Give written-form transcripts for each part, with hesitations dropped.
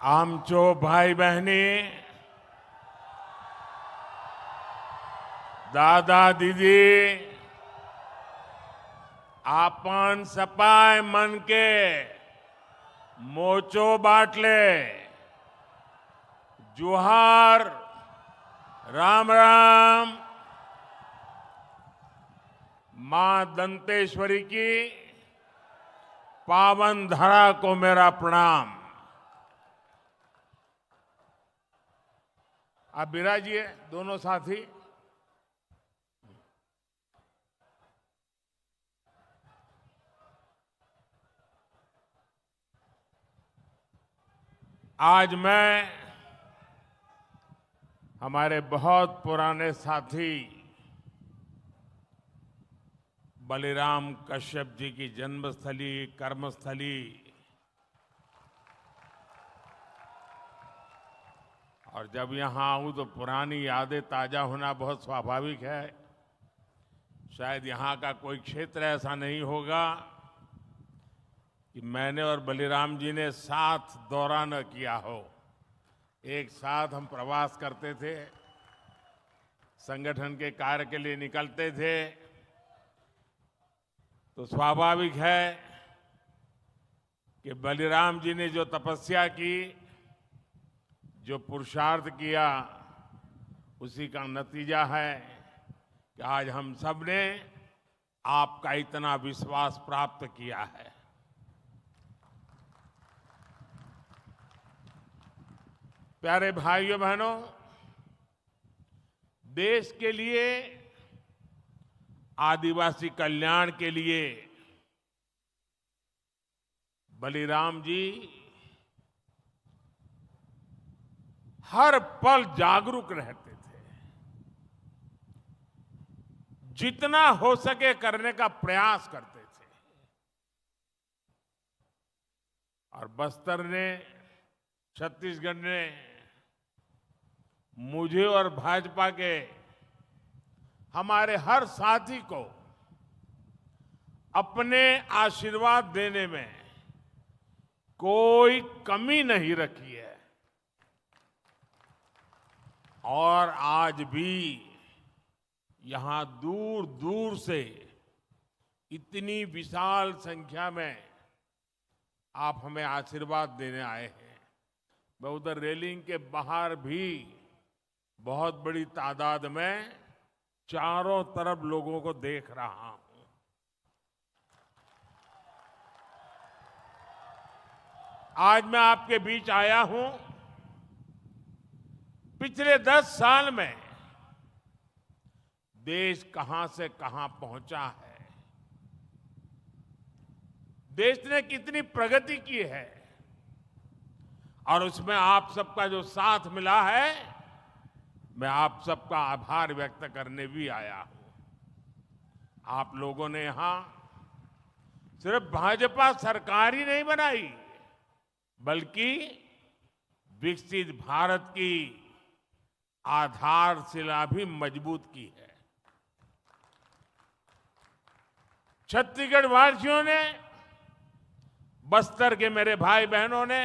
आमचो भाई बहनी, दादा दीदी, आपन सपाय मन के मोचो बाटले, जुहार, राम राम। मां दंतेश्वरी की पावन धरा को मेरा प्रणाम। आप विराजिए दोनों साथी। आज मैं हमारे बहुत पुराने साथी बलिराम कश्यप जी की जन्मस्थली, कर्मस्थली और जब यहां आऊं तो पुरानी यादें ताजा होना बहुत स्वाभाविक है। शायद यहां का कोई क्षेत्र ऐसा नहीं होगा कि मैंने और बलिराम जी ने साथ दौरा न किया हो। एक साथ हम प्रवास करते थे, संगठन के कार्य के लिए निकलते थे। तो स्वाभाविक है कि बलिराम जी ने जो तपस्या की, जो पुरुषार्थ किया, उसी का नतीजा है कि आज हम सब ने आपका इतना विश्वास प्राप्त किया है। प्यारे भाइयों बहनों, देश के लिए, आदिवासी कल्याण के लिए बलिराम जी हर पल जागरूक रहते थे। जितना हो सके करने का प्रयास करते थे। और बस्तर ने, छत्तीसगढ़ ने मुझे और भाजपा के हमारे हर साथी को अपने आशीर्वाद देने में कोई कमी नहीं रखी है। और आज भी यहां दूर दूर से इतनी विशाल संख्या में आप हमें आशीर्वाद देने आए हैं। मैं उधर रेलिंग के बाहर भी बहुत बड़ी तादाद में चारों तरफ लोगों को देख रहा हूं। आज मैं आपके बीच आया हूं। पिछले 10 साल में देश कहां से कहां पहुंचा है, देश ने कितनी प्रगति की है, और उसमें आप सबका जो साथ मिला है, मैं आप सबका आभार व्यक्त करने भी आया हूं। आप लोगों ने यहां सिर्फ भाजपा सरकार ही नहीं बनाई, बल्कि विकसित भारत की आधारशिला भी मजबूत की है। छत्तीसगढ़ वासियों ने, बस्तर के मेरे भाई बहनों ने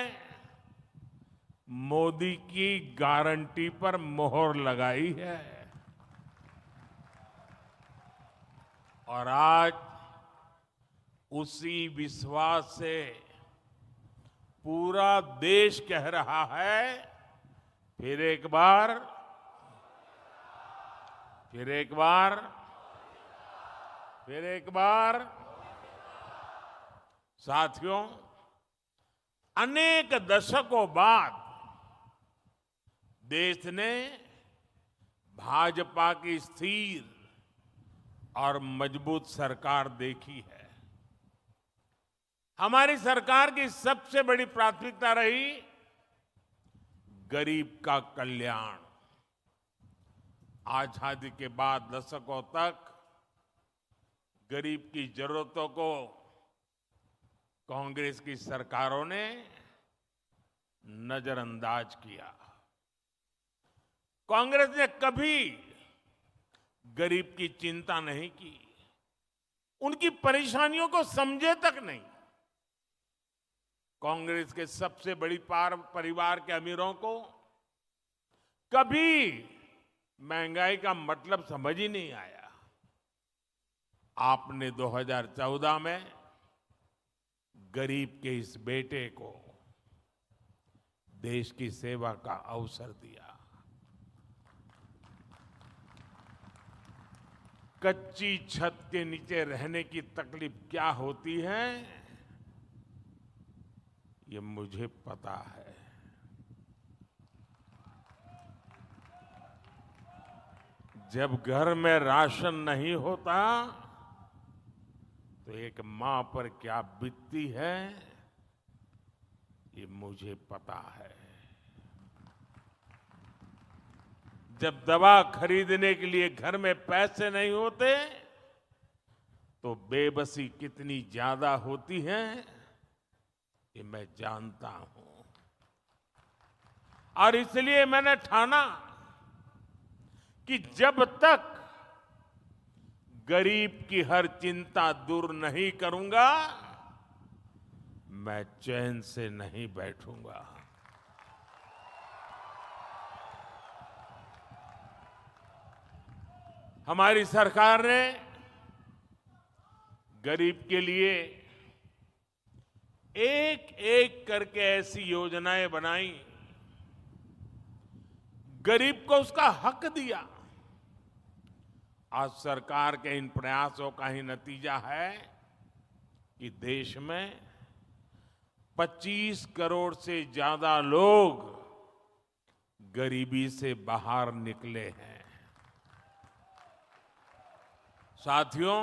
मोदी की गारंटी पर मोहर लगाई है। और आज उसी विश्वास से पूरा देश कह रहा है, फिर एक बार, फिर एक बार, फिर एक बार। साथियों, अनेक दशकों बाद देश ने भाजपा की स्थिर और मजबूत सरकार देखी है। हमारी सरकार की सबसे बड़ी प्राथमिकता रही गरीब का कल्याण। आजादी के बाद दशकों तक गरीब की जरूरतों को कांग्रेस की सरकारों ने नजरअंदाज किया। कांग्रेस ने कभी गरीब की चिंता नहीं की, उनकी परेशानियों को समझे तक नहीं। कांग्रेस के सबसे बड़ी परिवार के अमीरों को कभी महंगाई का मतलब समझ ही नहीं आया। आपने 2014 में गरीब के इस बेटे को देश की सेवा का अवसर दिया। कच्ची छत के नीचे रहने की तकलीफ क्या होती है, ये मुझे पता है। जब घर में राशन नहीं होता तो एक मां पर क्या बीतती है, ये मुझे पता है। जब दवा खरीदने के लिए घर में पैसे नहीं होते तो बेबसी कितनी ज्यादा होती है, ये मैं जानता हूं। और इसलिए मैंने ठाना कि जब तक गरीब की हर चिंता दूर नहीं करूंगा, मैं चैन से नहीं बैठूंगा। हमारी सरकार ने गरीब के लिए एक एक करके ऐसी योजनाएं बनाई, गरीब को उसका हक दिया। आज सरकार के इन प्रयासों का ही नतीजा है कि देश में 25 करोड़ से ज्यादा लोग गरीबी से बाहर निकले हैं। साथियों,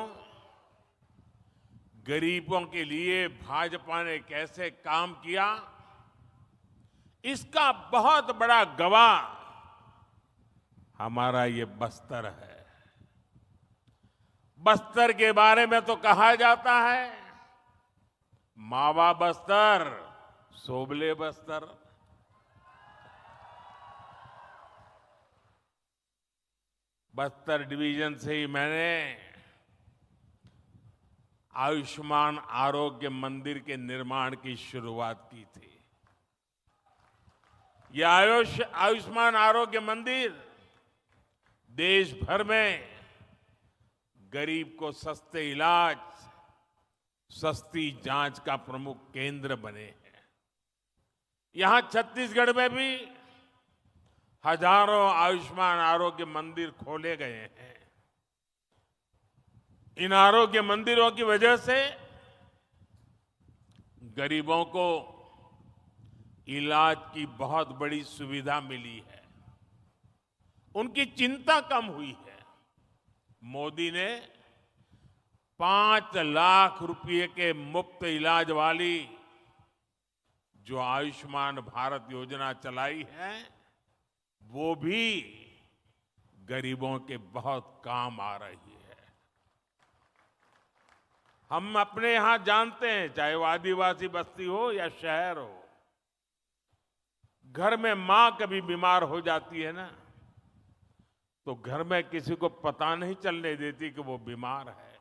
गरीबों के लिए भाजपा ने कैसे काम किया, इसका बहुत बड़ा गवाह हमारा ये बस्तर है। बस्तर के बारे में तो कहा जाता है, मावा बस्तर, सोबले बस्तर। बस्तर डिवीजन से ही मैंने आयुष्मान आरोग्य मंदिर के निर्माण की शुरुआत की थी। यह आयुष्मान आरोग्य मंदिर देश भर में गरीब को सस्ते इलाज, सस्ती जांच का प्रमुख केंद्र बने हैं। यहां छत्तीसगढ़ में भी हजारों आयुष्मान आरोग्य मंदिर खोले गए हैं। इन आरोग्य मंदिरों की वजह से गरीबों को इलाज की बहुत बड़ी सुविधा मिली है, उनकी चिंता कम हुई है। मोदी ने 5 लाख रुपए के मुफ्त इलाज वाली जो आयुष्मान भारत योजना चलाई है, वो भी गरीबों के बहुत काम आ रही है। हम अपने यहां जानते हैं, चाहे वो आदिवासी बस्ती हो या शहर हो, घर में मां कभी बीमार हो जाती है ना, तो घर में किसी को पता नहीं चलने देती कि वो बीमार है।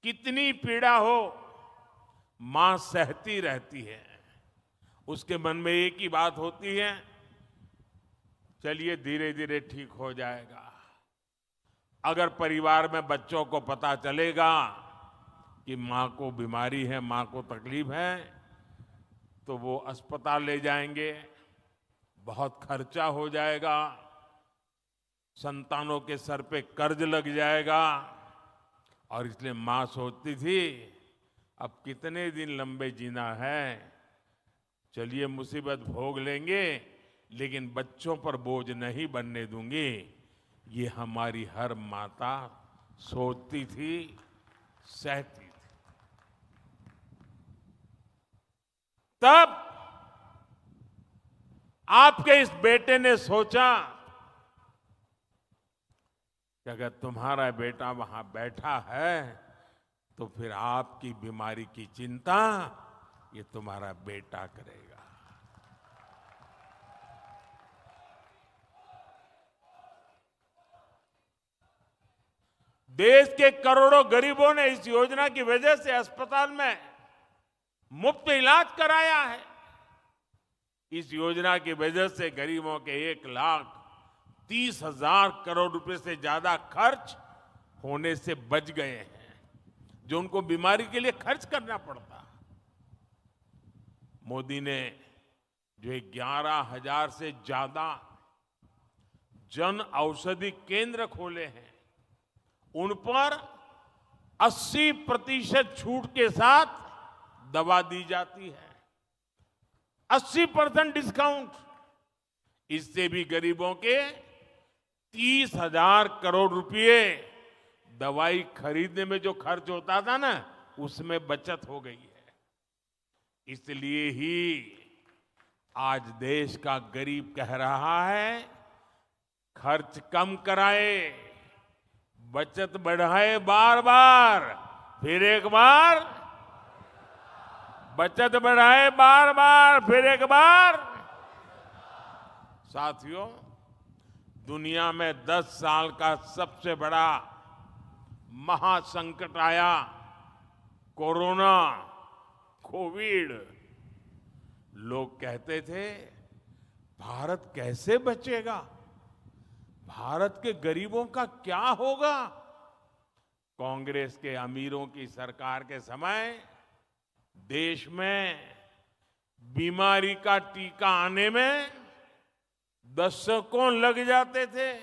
कितनी पीड़ा हो, मां सहती रहती है। उसके मन में एक ही बात होती है, चलिए धीरे धीरे ठीक हो जाएगा। अगर परिवार में बच्चों को पता चलेगा कि मां को बीमारी है, मां को तकलीफ है, तो वो अस्पताल ले जाएंगे, बहुत खर्चा हो जाएगा, संतानों के सर पे कर्ज लग जाएगा। और इसलिए मां सोचती थी, अब कितने दिन लंबे जीना है, चलिए मुसीबत भोग लेंगे, लेकिन बच्चों पर बोझ नहीं बनने दूंगी। ये हमारी हर माता सोचती थी, सहती थी। तब आपके इस बेटे ने सोचा कि अगर तुम्हारा बेटा वहां बैठा है तो फिर आपकी बीमारी की चिंता ये तुम्हारा बेटा करेगा। देश के करोड़ों गरीबों ने इस योजना की वजह से अस्पताल में मुफ्त इलाज कराया है। इस योजना की वजह से गरीबों के 1,30,000 करोड़ रुपए से ज्यादा खर्च होने से बच गए हैं, जो उनको बीमारी के लिए खर्च करना पड़ता। मोदी ने जो 11,000 से ज्यादा जन औषधि केंद्र खोले हैं, उन पर 80% छूट के साथ दवा दी जाती है। 80% डिस्काउंट। इससे भी गरीबों के 30,000 करोड़ रुपए दवाई खरीदने में जो खर्च होता था ना, उसमें बचत हो गई है। इसलिए ही आज देश का गरीब कह रहा है, खर्च कम कराए, बचत बढ़ाए, बार बार, फिर एक बार, बचत बढ़ाए बार बार, फिर एक बार। साथियों, दुनिया में 10 साल का सबसे बड़ा महासंकट आया, कोरोना, कोविड। लोग कहते थे, भारत कैसे बचेगा, भारत के गरीबों का क्या होगा। कांग्रेस के अमीरों की सरकार के समय देश में बीमारी का टीका आने में दशकों लग जाते थे।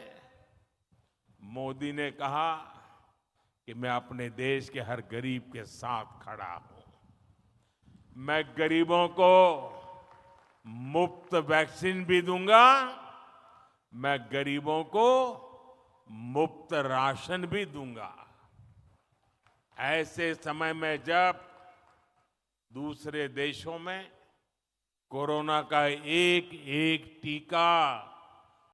मोदी ने कहा कि मैं अपने देश के हर गरीब के साथ खड़ा हूं। मैं गरीबों को मुफ्त वैक्सीन भी दूंगा, मैं गरीबों को मुफ्त राशन भी दूंगा। ऐसे समय में जब दूसरे देशों में कोरोना का एक एक टीका